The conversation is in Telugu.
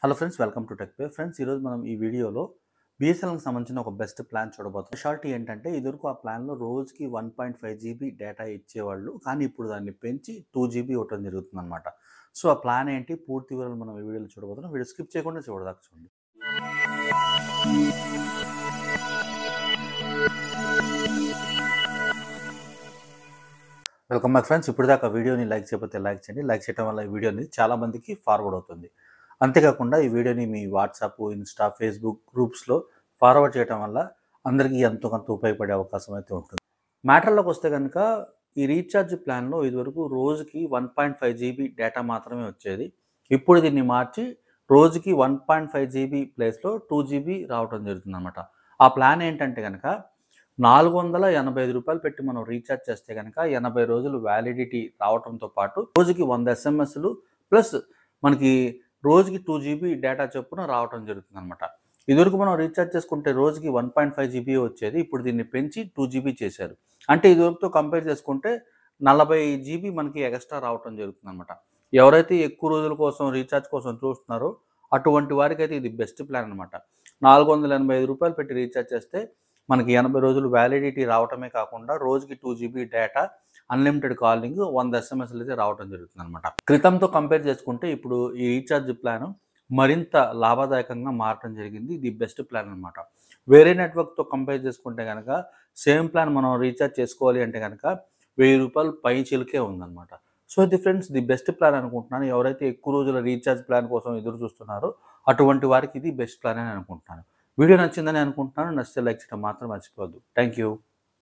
Hello friends, welcome to tech pay. Friends, ఈరోజు మనం ఈ వీడియోలో బిఎస్ఎన్ఎల్కి సంబంధించిన ఒక బెస్ట్ ప్లాన్ చూడబోతున్నాం. స్పెషాలిటీ ఏంటంటే ఇదివరకు ఆ ప్లాన్లో రోజుకి 1.5 జీబీ డేటా ఇచ్చేవాళ్ళు, కానీ ఇప్పుడు దాన్ని పెంచి 2 జీబీ ఇవ్వడం జరుగుతుంది అనమాట. సో ఆ ప్లాన్ ఏంటి, పూర్తి వివరాలు మనం ఈ వీడియోలో చూడబోతున్నాం. వీడియో స్కిప్ చేయకుండా చూడదాకా చూడండి. Welcome back friends. ఇప్పుడు దాకా వీడియోని లైక్ చేయకపోతే లైక్ చేయండి. లైక్ చేయడం వల్ల ఈ వీడియోని చాలా మందికి ఫార్వర్డ్ అవుతుంది. అంతేకాకుండా ఈ వీడియోని మీ వాట్సాప్, ఇన్స్టా, ఫేస్బుక్ గ్రూప్స్లో ఫార్వర్డ్ చేయడం వల్ల అందరికీ ఎంతో కొంత ఉపయోగపడే అవకాశం అయితే ఉంటుంది. మ్యాటర్లోకి వస్తే కనుక ఈ రీఛార్జ్ ప్లాన్లో ఇదివరకు రోజుకి 1.5 జీబీ డేటా మాత్రమే వచ్చేది. ఇప్పుడు దీన్ని మార్చి రోజుకి 1.5 జీబీ ప్లేస్లో 2 జీబీ రావడం జరుగుతుంది అనమాట. ఆ ప్లాన్ ఏంటంటే కనుక ₹485 పెట్టి మనం రీఛార్జ్ చేస్తే కనుక 80 రోజులు వ్యాలిడిటీ రావడంతో పాటు రోజుకి 100 ఎస్ఎంఎస్లు ప్లస్ మనకి రోజుకి 2 జీబీ డేటా చొప్పున రావడం జరుగుతుంది అనమాట. ఇదివరకు మనం రీఛార్జ్ చేసుకుంటే రోజుకి 1.5 జీబీ వచ్చేది. ఇప్పుడు దీన్ని పెంచి 2 జీబీ చేశారు. అంటే ఇదివరకుతో కంపేర్ చేసుకుంటే 40 జీబీ మనకి ఎక్స్ట్రా రావడం జరుగుతుంది అనమాట. ఎవరైతే ఎక్కువ రోజుల కోసం రీఛార్జ్ కోసం చూస్తున్నారో అటువంటి వారికైతే ఇది బెస్ట్ ప్లాన్ అనమాట. ₹485 పెట్టి రీఛార్జ్ చేస్తే మనకి 80 రోజులు వ్యాలిడిటీ రావటమే కాకుండా రోజుకి 2 జీబీ డేటా, అన్లిమిటెడ్ కాలింగ్, 100 ఎస్ఎంఎస్లు అయితే రావడం జరుగుతుంది అనమాట. క్రితంతో కంపేర్ చేసుకుంటే ఇప్పుడు ఈ రీఛార్జ్ ప్లాన్ మరింత లాభదాయకంగా మారడం జరిగింది. ఇది బెస్ట్ ప్లాన్ అనమాట. వేరే నెట్వర్క్తో కంపేర్ చేసుకుంటే కనుక సేమ్ ప్లాన్ మనం రీఛార్జ్ చేసుకోవాలి అంటే కనుక ₹1000 పై చిలుకే ఉందన్నమాట. సో ఇది ఫ్రెండ్స్ ది బెస్ట్ ప్లాన్ అనుకుంటున్నాను. ఎవరైతే ఎక్కువ రోజుల రీఛార్జ్ ప్లాన్ కోసం ఎదురు చూస్తున్నారో అటువంటి వారికి ఇది బెస్ట్ ప్లాన్ అని అనుకుంటున్నాను. వీడియో నచ్చిందని అనుకుంటున్నాను. నచ్చితే లైక్ చేయడం మాత్రం మర్చిపోవద్దు. Thank you.